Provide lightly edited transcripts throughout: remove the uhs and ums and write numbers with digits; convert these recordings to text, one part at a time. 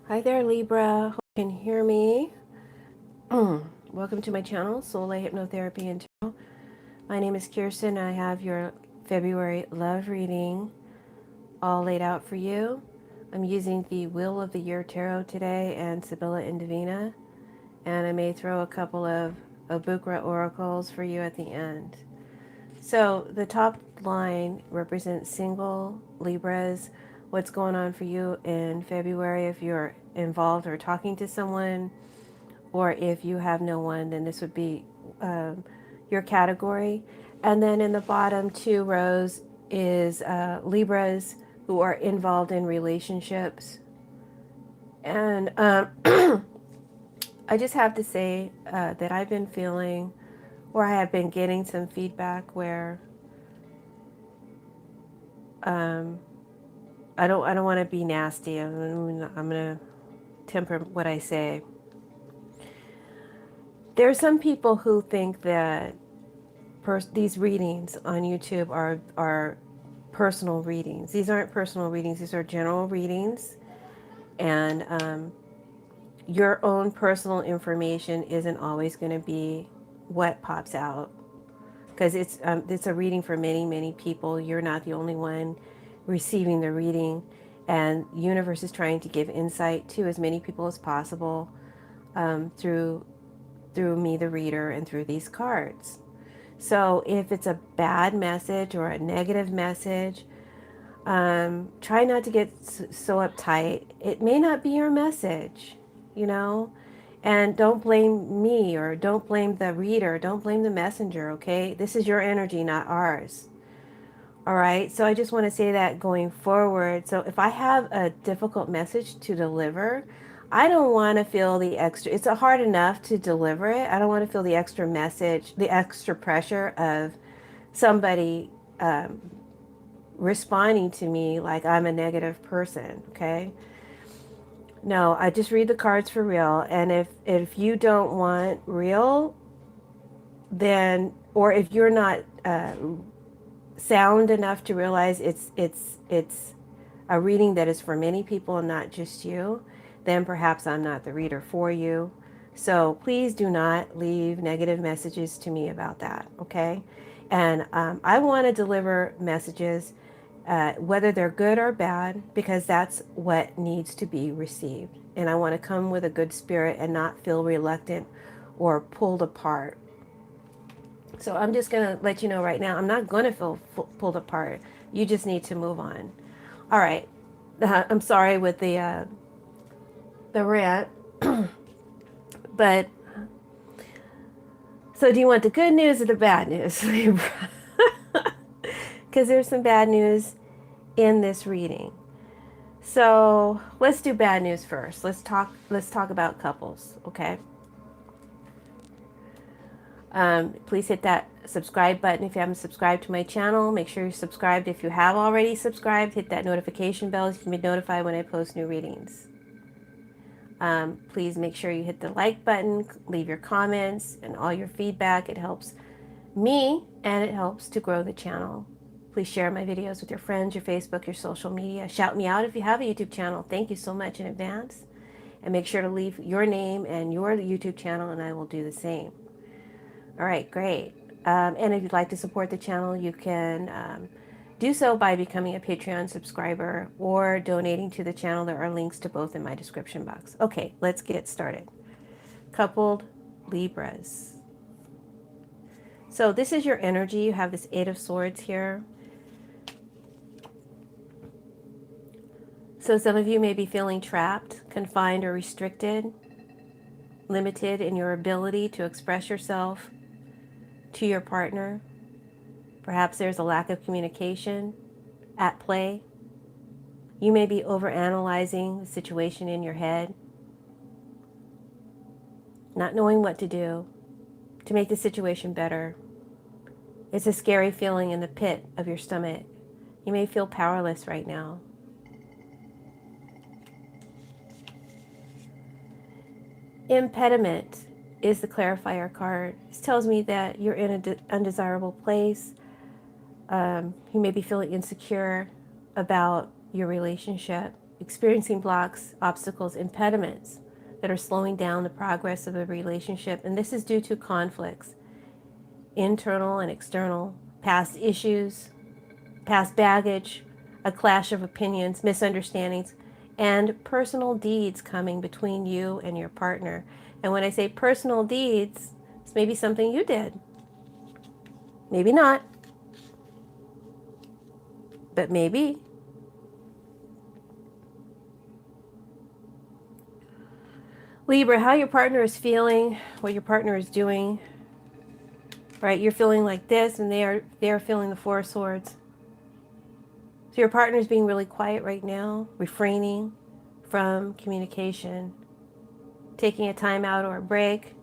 Hi there, Libra. Hope you can hear me. Welcome to my channel, Soulight Hypnotherapy and Tarot. My name is Kirsten. I have your February love reading all laid out for you. I'm using the Wheel of the Year Tarot today and Sibylla and Divina, and I may throw a couple of Obukra oracles for you at the end. So the top line represents single Libras. What's going on for you in February if you're involved or talking to someone, or if you have no one, then this would be your category. And then in the bottom two rows is Libras who are involved in relationships. And I just have to say that I've been feeling, or I have been getting some feedback where um, I don't want to be nasty. I'm gonna temper what I say. There are some people who think that these readings on YouTube are personal readings. These aren't personal readings. These are general readings, and your own personal information isn't always going to be what pops out because it's a reading for many people. You're not the only one receiving the reading, and the universe is trying to give insight to as many people as possible through me, the reader, and through these cards. So if it's a bad message or a negative message, try not to get so uptight. It may not be your message, you know? And don't blame me or don't blame the reader. Don't blame the messenger, okay? This is your energy, not ours. All right. So I just want to say that going forward. So if I have a difficult message to deliver, I don't want to feel the extra. It's hard enough to deliver it. I don't want to feel the extra message, the extra pressure of somebody responding to me like I'm a negative person. Okay. No, I just read the cards for real. And if you don't want real, then, or if you're not sound enough to realize it's a reading that is for many people and not just you, then perhaps I'm not the reader for you. So please do not leave negative messages to me about that, okay? And I want to deliver messages, whether they're good or bad, because that's what needs to be received. And I want to come with a good spirit and not feel reluctant or pulled apart. So I'm just going to let you know right now, I'm not going to feel pulled apart. You just need to move on. All right. I'm sorry with the rant, but so do you want the good news or the bad news? Because there's some bad news in this reading. So let's do bad news first. Let's talk about couples, okay? Please hit that subscribe button if you haven't subscribed to my channel. Make sure you're subscribed. If you have already subscribed, hit that notification bell so you can be notified when I post new readings. Please make sure you hit the like button, leave your comments and all your feedback. It helps me and it helps to grow the channel. Please share my videos with your friends, your Facebook, your social media. Shout me out if you have a YouTube channel. Thank you so much in advance. And make sure to leave your name and your YouTube channel and I will do the same. All right, great. And if you'd like to support the channel, you can do so by becoming a Patreon subscriber or donating to the channel. There are links to both in my description box. Okay, let's get started. Coupled Libras. So this is your energy. You have this Eight of Swords here. So some of you may be feeling trapped, confined, or restricted, limited in your ability to express yourself to your partner. Perhaps there's a lack of communication at play. You may be overanalyzing the situation in your head, not knowing what to do to make the situation better. It's a scary feeling in the pit of your stomach. You may feel powerless right now. Impediment is the clarifier card. This tells me that you're in an undesirable place. You may be feeling insecure about your relationship. experiencing blocks, obstacles, impediments that are slowing down the progress of the relationship. And this is due to conflicts, internal and external, past issues, past baggage, a clash of opinions, misunderstandings, and personal deeds coming between you and your partner. And when I say personal deeds, it's maybe something you did. Maybe not, but maybe. Libra, how your partner is feeling, what your partner is doing, right? You're feeling like this, and they are feeling the Four of Swords. So your partner is being really quiet right now, refraining from communication, taking a time out or a break.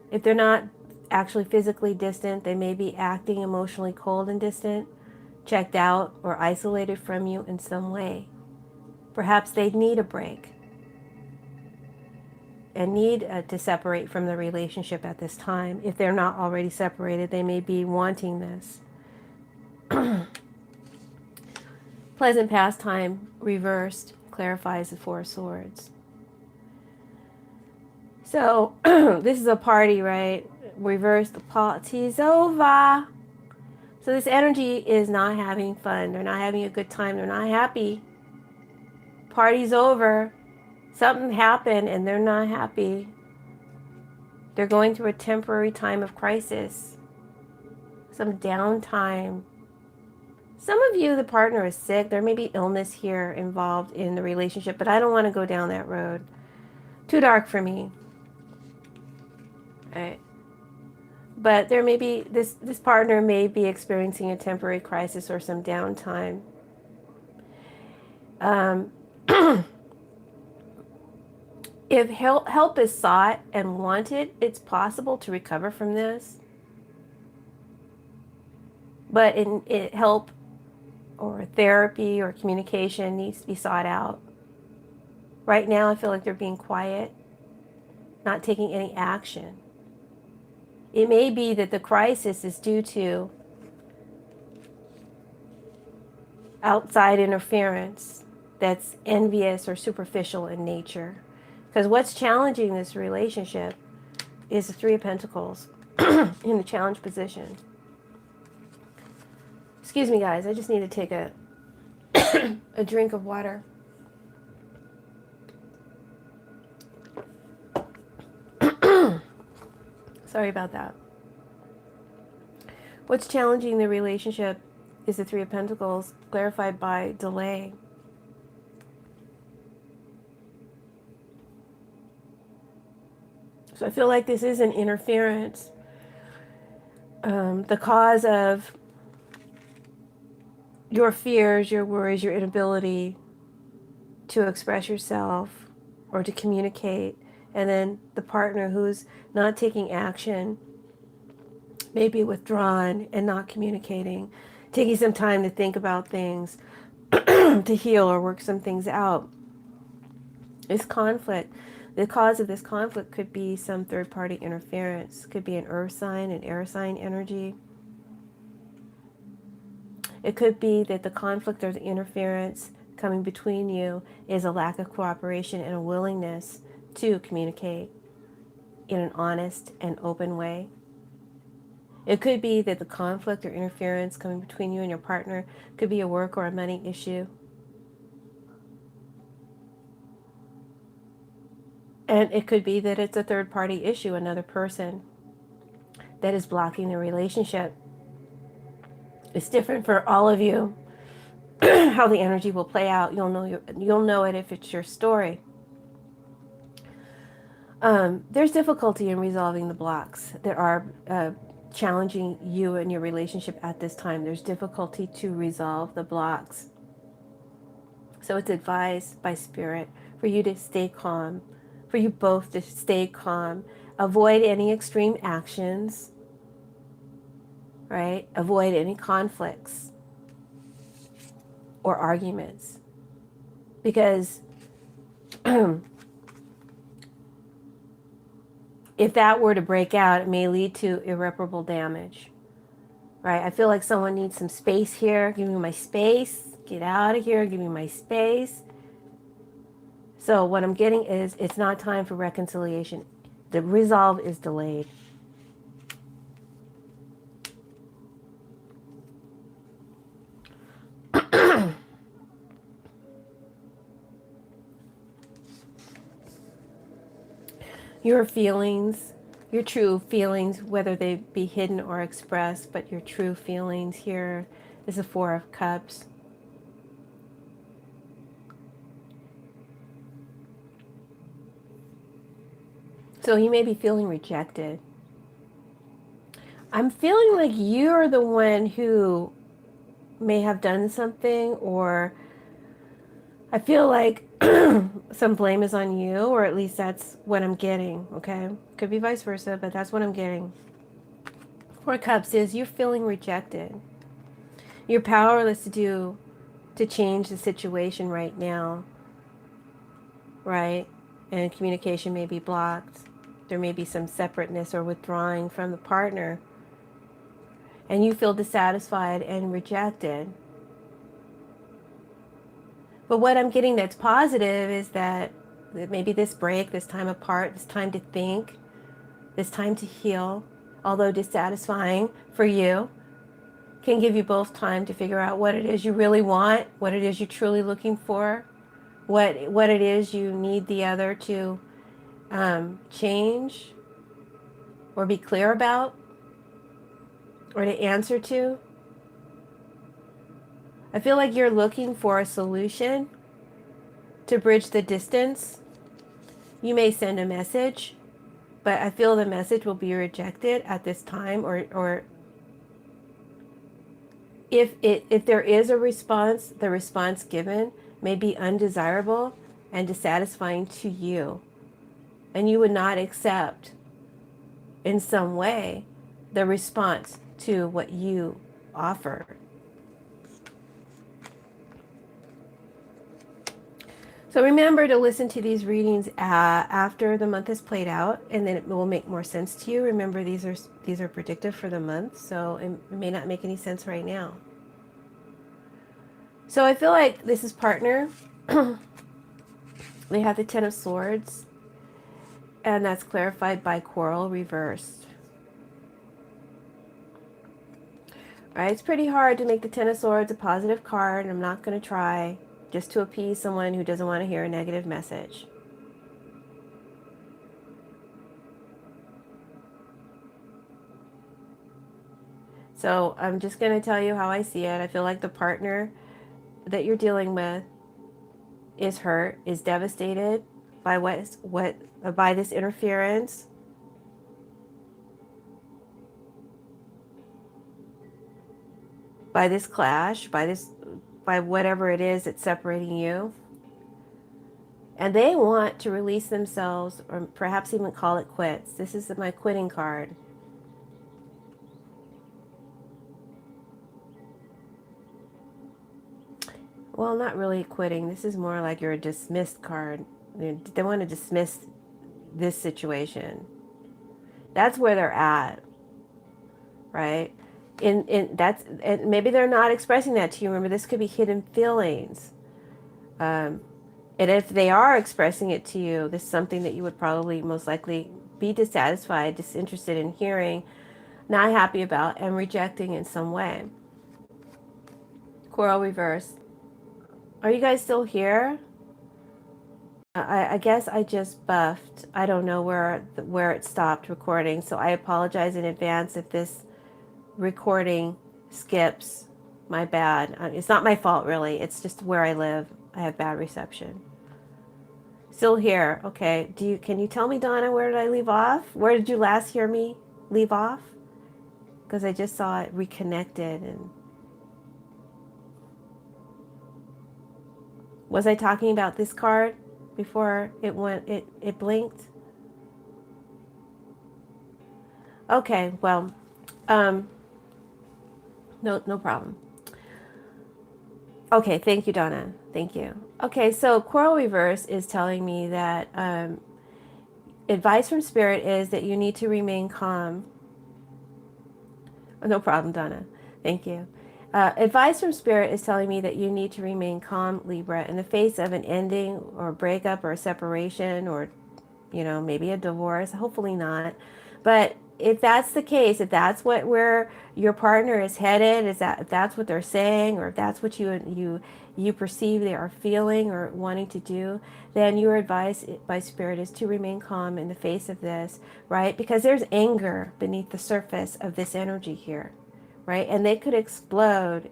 If they're not actually physically distant, they may be acting emotionally cold and distant, checked out, or isolated from you in some way. Perhaps they need a break and need to separate from the relationship at this time. If they're not already separated, they may be wanting this. Pleasant pastime reversed clarifies the Four of Swords. So this is a party, right? Reverse, the party's over. So this energy is not having fun. They're not having a good time. They're not happy. Party's over. Something happened and they're not happy. They're going through a temporary time of crisis. Some downtime. Some of you, the partner is sick. There may be illness here involved in the relationship, but I don't want to go down that road. Too dark for me. Right. But there may be, this partner may be experiencing a temporary crisis or some downtime. If help is sought and wanted, it's possible to recover from this. But help or therapy or communication needs to be sought out. Right now, I feel like they're being quiet, not taking any action. It may be that the crisis is due to outside interference that's envious or superficial in nature. Because what's challenging this relationship is the Three of Pentacles in the challenge position. Excuse me, guys. I just need to take a a drink of water. Sorry about that. What's challenging the relationship is the Three of Pentacles, clarified by delay. So I feel like this is an interference. The cause of your fears, your worries, your inability to express yourself or to communicate, and then the partner who's not taking action, maybe withdrawn and not communicating, taking some time to think about things, to heal or work some things out. This conflict, the cause of this conflict could be some third-party interference, could be an earth sign, an air sign energy. It could be that the conflict or the interference coming between you is a lack of cooperation and a willingness to communicate in an honest and open way. It could be that the conflict or interference coming between you and your partner could be a work or a money issue. And it could be that it's a third-party issue, another person that is blocking the relationship. It's different for all of you how the energy will play out. You'll know it if it's your story. There's difficulty in resolving the blocks that are challenging you and your relationship at this time. There's difficulty to resolve the blocks. So it's advised by Spirit for you to stay calm, for you both to stay calm. Avoid any extreme actions, right? Avoid any conflicts or arguments, because if that were to break out, it may lead to irreparable damage, right? I feel like someone needs some space here. Give me my space. Get out of here. Give me my space. So what I'm getting is it's not time for reconciliation. The resolve is delayed. Your feelings, your true feelings, whether they be hidden or expressed, but your true feelings here is the Four of Cups. So you may be feeling rejected. I'm feeling like you're the one who may have done something, or I feel like some blame is on you, or at least that's what I'm getting, okay? Could be vice versa, but that's what I'm getting. Four of Cups is you're feeling rejected. You're powerless to change the situation right now, right? And communication may be blocked. There may be some separateness or withdrawing from the partner, and you feel dissatisfied and rejected. But what I'm getting that's positive is that maybe this break, this time apart, this time to think, this time to heal, although dissatisfying for you, can give you both time to figure out what it is you really want, what it is you're truly looking for, what it is you need the other to change or be clear about or to answer to. I feel like you're looking for a solution to bridge the distance. You may send a message, but I feel the message will be rejected at this time, or if there is a response, the response given may be undesirable and dissatisfying to you, and you would not accept in some way the response to what you offer. So remember to listen to these readings after the month is played out, and then it will make more sense to you. Remember, these are predictive for the month, so it may not make any sense right now. So I feel like this is partner. They have the Ten of Swords, and that's clarified by Coral reversed. All right, it's pretty hard to make the Ten of Swords a positive card, and I'm not going to try, just to appease someone who doesn't want to hear a negative message. So I'm just going to tell you how I see it. I feel like the partner that you're dealing with is hurt, is devastated by by this interference. By this clash, by whatever it is that's separating you. And they want to release themselves, or perhaps even call it quits. This is my quitting card. Well, not really quitting. This is more like you're a dismissed card. They want to dismiss this situation. That's where they're at, right? And maybe they're not expressing that to you. Remember, this could be hidden feelings. And if they are expressing it to you, this is something that you would probably most likely be dissatisfied, disinterested in hearing, not happy about, and rejecting in some way. Coral reverse. Are you guys still here? I guess I just buffed. I don't know where it stopped recording, so I apologize in advance if this recording skips. My bad. It's not my fault, really. It's just where I live. I have bad reception. Still here. Okay. Can you tell me, Donna, where did I leave off? Where did you last hear me leave off? Because I just saw it reconnected. And was I talking about this card before it blinked? Okay, well, no problem. Okay, thank you, Donna. Thank you. Okay, so Coral Reverse is telling me that advice from Spirit is that you need to remain calm. No problem, Donna. Thank you. Advice from Spirit is telling me that you need to remain calm, Libra, in the face of an ending or a breakup or a separation or, maybe a divorce. Hopefully not. But if that's the case, if that's where your partner is headed, if that's what they're saying, or if that's what you perceive they are feeling or wanting to do, then your advice by Spirit is to remain calm in the face of this, right? Because there's anger beneath the surface of this energy here, right? And they could explode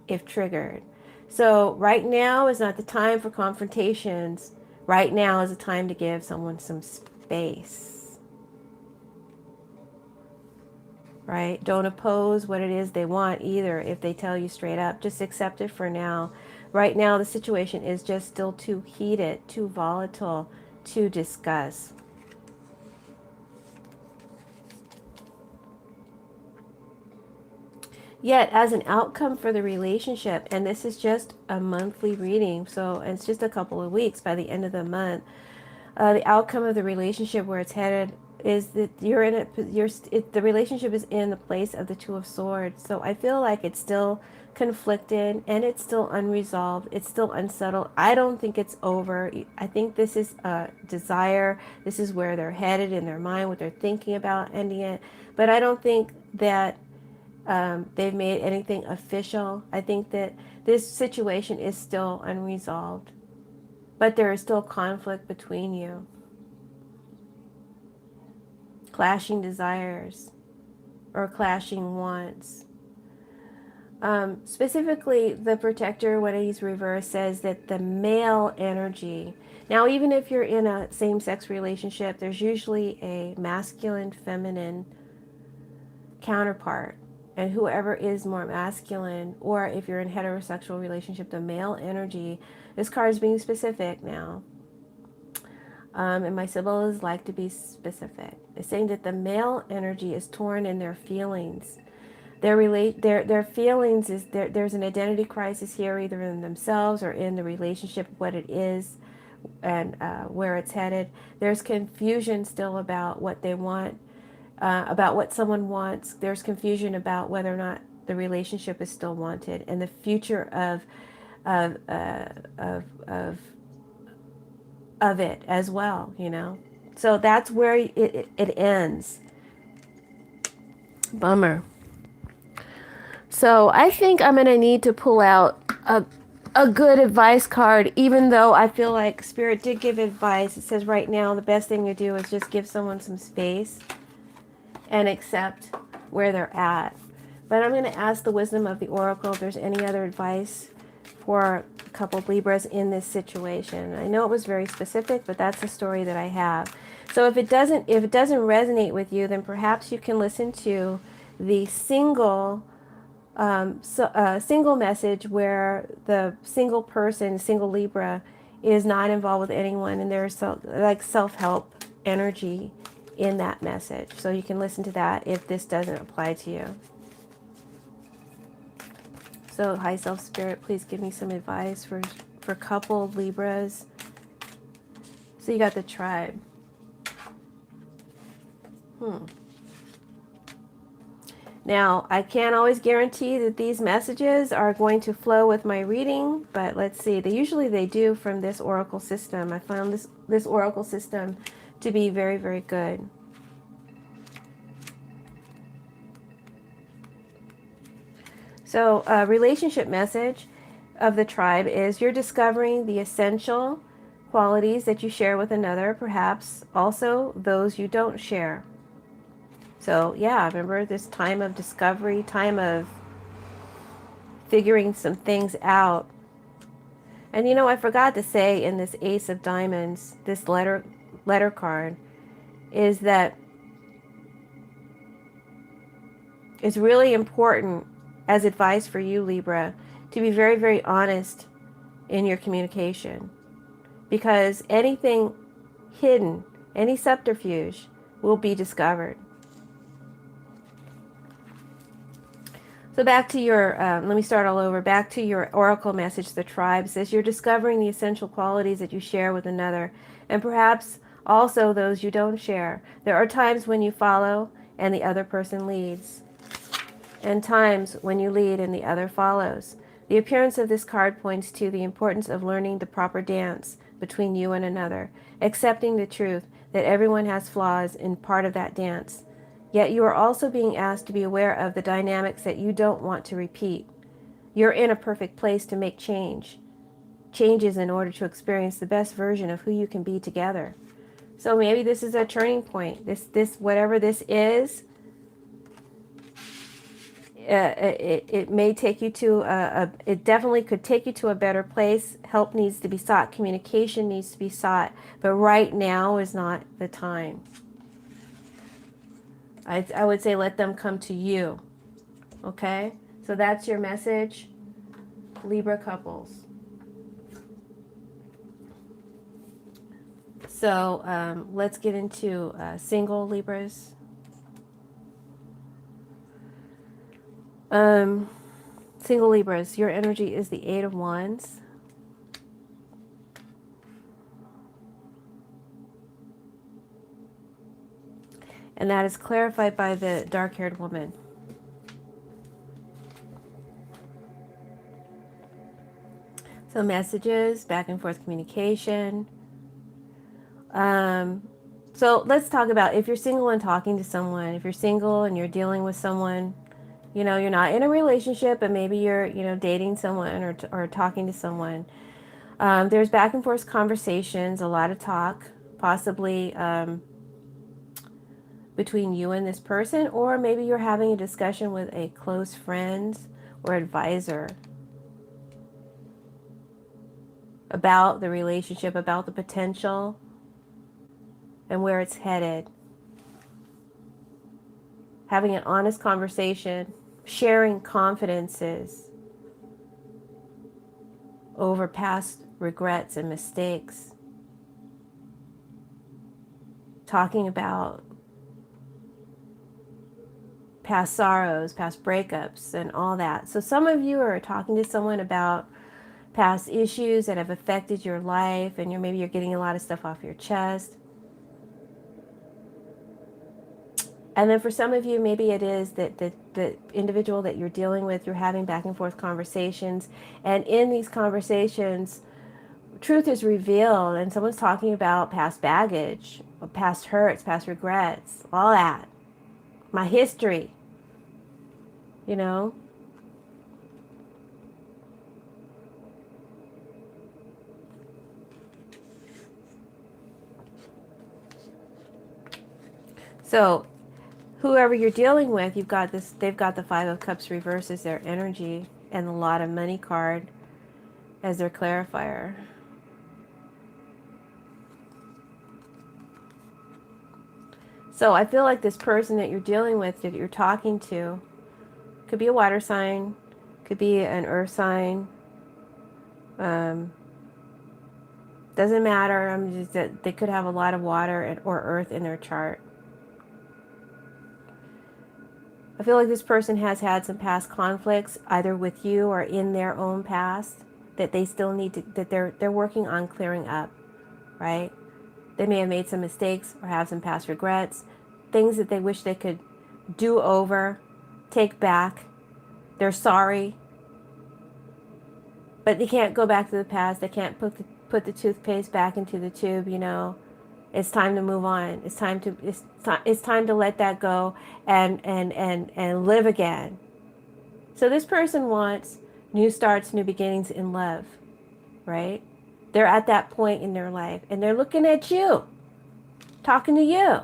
if triggered. So right now is not the time for confrontations. Right now is the time to give someone some space, right? Don't oppose what it is they want either if they tell you straight up. Just accept it for now. Right now the situation is just still too heated, too volatile to discuss. Yet, as an outcome for the relationship, and this is just a monthly reading, so it's just a couple of weeks by the end of the month, the outcome of the relationship where it's headed is that the relationship is in the place of the Two of Swords. So I feel like it's still conflicted and it's still unresolved. It's still unsettled. I don't think it's over. I think this is a desire. This is where they're headed in their mind, what they're thinking about ending it. But I don't think that they've made anything official. I think that this situation is still unresolved, but there is still conflict between you. Clashing desires or clashing wants. Specifically, the protector, when he's reversed, says that the male energy. Now, even if you're in a same-sex relationship, there's usually a masculine, feminine counterpart. And whoever is more masculine, or if you're in a heterosexual relationship, the male energy, this card is being specific now. And my symbols like to be specific. It's saying that the male energy is torn in their feelings. Their feelings is there's an identity crisis here, either in themselves or in the relationship, what it is, and where it's headed. There's confusion still about what they want, about what someone wants. There's confusion about whether or not the relationship is still wanted, and the future of it as well. So that's where it ends. Bummer. So I think I'm going to need to pull out a good advice card, even though I feel like Spirit did give advice. It says right now the best thing to do is just give someone some space and accept where they're at. But I'm going to ask the wisdom of the Oracle if there's any other advice for a couple of Libras in this situation. I know it was very specific, but that's the story that I have. So if it doesn't resonate with you, then perhaps you can listen to the single message where the single person, single Libra, is not involved with anyone, and there's self-help energy in that message. So you can listen to that if this doesn't apply to you. So High Self Spirit, please give me some advice for couple Libras. So you got the Tribe. Now, I can't always guarantee that these messages are going to flow with my reading, but let's see. Usually they do from this oracle system. I found this oracle system to be very, very good. So, relationship message of the Tribe is you're discovering the essential qualities that you share with another, perhaps also those you don't share. So, yeah, remember this time of discovery, time of figuring some things out. And I forgot to say in this Ace of Diamonds, this letter card, is that it's really important as advice for you, Libra, to be very, very honest in your communication. Because anything hidden, any subterfuge, will be discovered. So back to your, let me start all over. Back to your oracle message, the Tribe says you're discovering the essential qualities that you share with another, and perhaps also those you don't share. There are times when you follow and the other person leads. and times when you lead and the other follows. The appearance of this card points to the importance of learning the proper dance between you and another, accepting the truth that everyone has flaws in part of that dance. Yet you are also being asked to be aware of the dynamics that you don't want to repeat. You're in a perfect place to make changes in order to experience the best version of who you can be together. So maybe this is a turning point. This whatever this is, it may take you to it definitely could take you to a better place. Help needs to be sought. Communication needs to be sought. But right now is not the time. I would say let them come to you. Okay? So that's your message, Libra couples. So let's get into single Libras. Single Libras, your energy is the Eight of Wands. And that is clarified by the dark-haired woman. So messages, back and forth communication. So let's talk about if you're single and talking to someone. If you're single and you're dealing with someone, you know, you're not in a relationship, but maybe you're, you know, dating someone or talking to someone. There's back and forth conversations, a lot of talk, possibly between you and this person, or maybe you're having a discussion with a close friend or advisor about the relationship, about the potential and where it's headed. Having an honest conversation, sharing confidences over past regrets and mistakes, talking about past sorrows, past breakups, and all that. So some of you are talking to someone about past issues that have affected your life, and maybe you're getting a lot of stuff off your chest. And then for some of you, maybe it is that the individual that you're dealing with, you're having back and forth conversations, and in these conversations, truth is revealed, and someone's talking about past baggage, past hurts, past regrets, all that. My history, you know. So whoever you're dealing with, you've got this, they've got the Five of Cups reversed as their energy and the Lot of Money card as their clarifier. So I feel like this person that you're dealing with, that you're talking to, could be a water sign, could be an earth sign. Doesn't matter. I'm just that they could have a lot of water or earth in their chart. I feel like this person has had some past conflicts, either with you or in their own past, that they still need to, that they're working on clearing up, right? They may have made some mistakes or have some past regrets, things that they wish they could do over, take back. They're sorry, but they can't go back to the past. They can't put the toothpaste back into the tube, you know. It's time to move on. It's time to let that go and live again. So this person wants new starts, new beginnings in love, right? They're at that point in their life and they're looking at you, talking to you.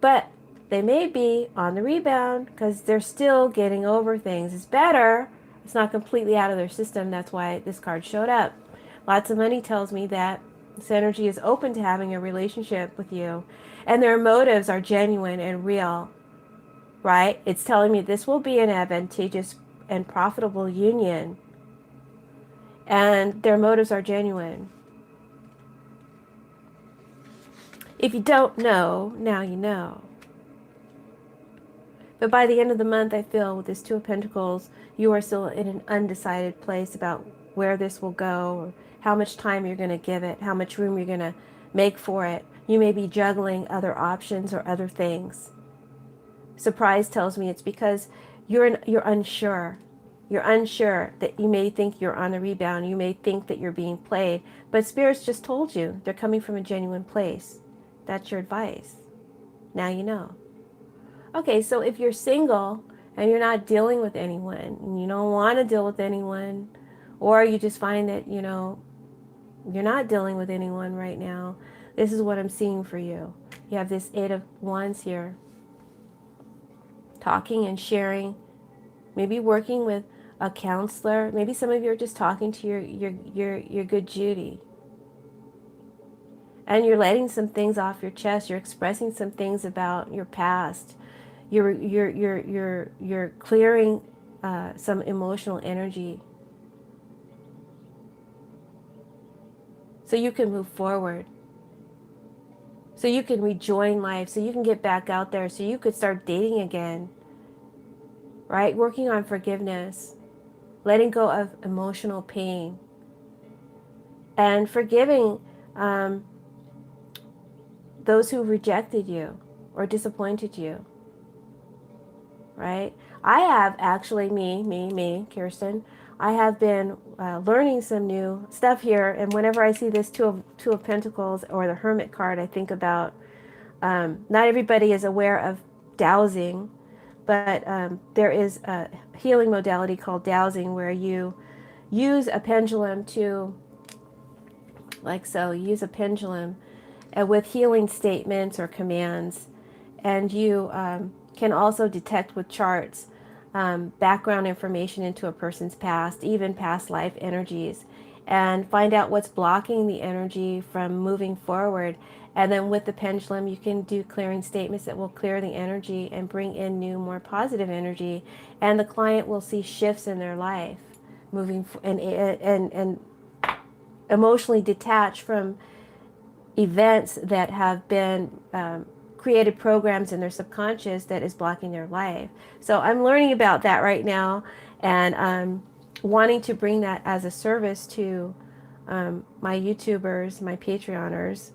But they may be on the rebound because they're still getting over things. It's better. It's not completely out of their system. That's why this card showed up. Lots of Money tells me that this energy is open to having a relationship with you. And their motives are genuine and real, right? It's telling me this will be an advantageous and profitable union. And their motives are genuine. If you don't know, now you know. But by the end of the month, I feel with this Two of Pentacles, you are still in an undecided place about where this will go, or how much time you're going to give it, how much room you're going to make for it. You may be juggling other options or other things. Surprise tells me it's because you're unsure. You're unsure that you may think you're on the rebound. You may think that you're being played, but spirits just told you they're coming from a genuine place. That's your advice. Now you know. Okay, so if you're single and you're not dealing with anyone, and you don't want to deal with anyone, or you just find that, you're not dealing with anyone right now, this is what I'm seeing for you. You have this Eight of Wands here, talking and sharing, maybe working with a counselor. Maybe some of you are just talking to your good Judy, and you're letting some things off your chest. You're expressing some things about your past. You're clearing some emotional energy so you can move forward, so you can rejoin life, so you can get back out there, so you could start dating again, right? Working on forgiveness, letting go of emotional pain, and forgiving those who rejected you or disappointed you, right? I have actually, me, Kirsten, I have been learning some new stuff here. And whenever I see this Two of Pentacles or the Hermit card, I think about not everybody is aware of dowsing, but there is a healing modality called dowsing where you use a pendulum to, like so, use a pendulum with healing statements or commands. And you can also detect with charts background information into a person's past, even past life energies, and find out what's blocking the energy from moving forward. And then with the pendulum, you can do clearing statements that will clear the energy and bring in new, more positive energy. And the client will see shifts in their life, moving and emotionally detached from events that have been created programs in their subconscious that is blocking their life. So I'm learning about that right now, and I'm wanting to bring that as a service to my YouTubers, my Patreoners.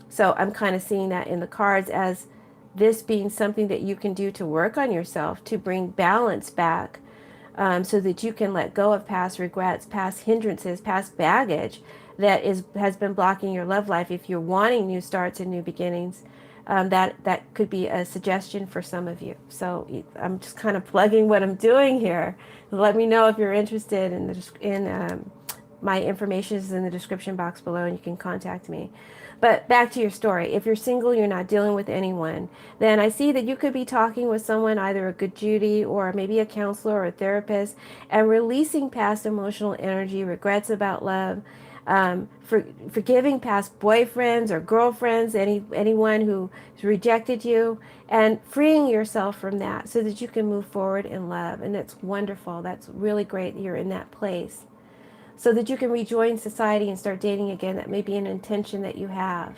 So I'm kind of seeing that in the cards as this being something that you can do to work on yourself, to bring balance back, so that you can let go of past regrets, past hindrances, past baggage that has been blocking your love life. If you're wanting new starts and new beginnings, that could be a suggestion for some of you. So I'm just kind of plugging what I'm doing here. Let me know if you're interested in my information is in the description box below, and you can contact me. But back to your story. If you're single, you're not dealing with anyone, then I see that you could be talking with someone, either a good Judy or maybe a counselor or a therapist, and releasing past emotional energy, regrets about love, forgiving past boyfriends or girlfriends, anyone who rejected you, and freeing yourself from that so that you can move forward in love. And that's wonderful. That's really great that you're in that place, so that you can rejoin society and start dating again. That may be an intention that you have.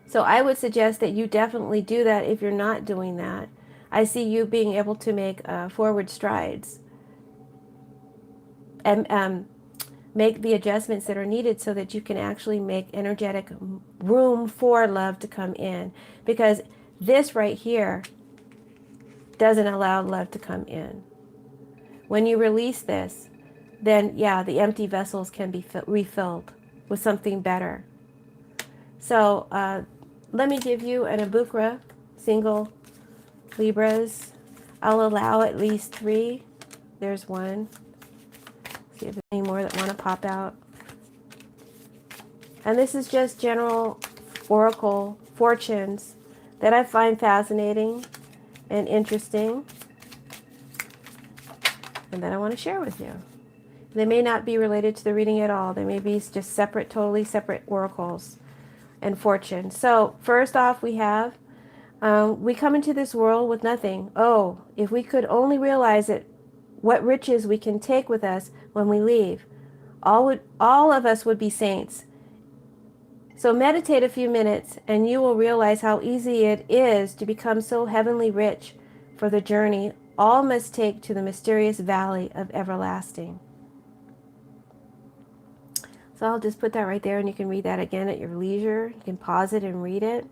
So I would suggest that you definitely do that if you're not doing that. I see you being able to make forward strides and make the adjustments that are needed so that you can actually make energetic room for love to come in. Because this right here doesn't allow love to come in. When you release this, then yeah, the empty vessels can be refilled with something better. So let me give you an Abukra, single Libras. I'll allow at least 3. There's one. See if there's any more that want to pop out. And this is just general oracle fortunes that I find fascinating and interesting, and that I want to share with you. They may not be related to the reading at all. They may be just separate, totally separate oracles and fortune. So first off, we have, we come into this world with nothing. Oh, if we could only realize it, what riches we can take with us when we leave. All of us would be saints. So meditate a few minutes and you will realize how easy it is to become so heavenly rich for the journey all must take to the mysterious valley of everlasting. So I'll just put that right there, and you can read that again at your leisure. You can pause it and read it.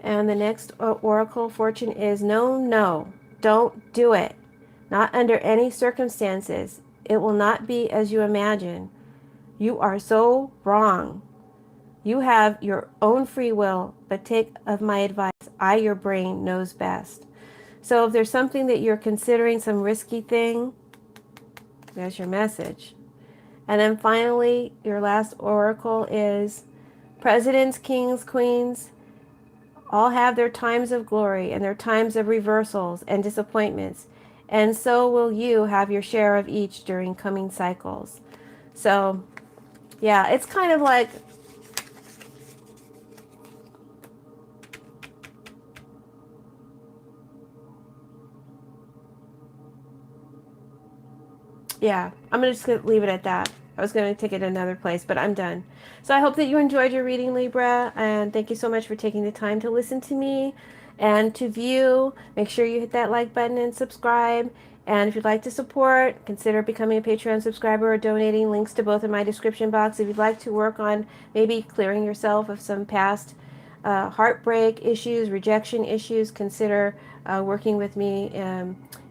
And the next oracle fortune is no, no, don't do it. Not under any circumstances. It will not be as you imagine. You are so wrong. You have your own free will, but take of my advice. Your brain, knows best. So if there's something that you're considering, some risky thing, there's your message. And then finally, your last oracle is presidents, kings, queens, all have their times of glory and their times of reversals and disappointments. And so will you have your share of each during coming cycles. So, yeah, it's kind of like, yeah, I'm just going to leave it at that. I was going to take it another place, but I'm done. So I hope that you enjoyed your reading, Libra, and thank you so much for taking the time to listen to me and to view. Make sure you hit that like button and subscribe. And if you'd like to support, consider becoming a Patreon subscriber or donating. Links to both in my description box. If you'd like to work on maybe clearing yourself of some past heartbreak issues, rejection issues, consider working with me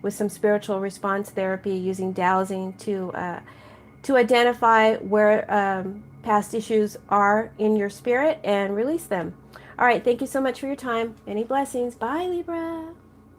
with some spiritual response therapy using dowsing to identify where past issues are in your spirit and release them. All right, thank you so much for your time. Many blessings. Bye, Libra.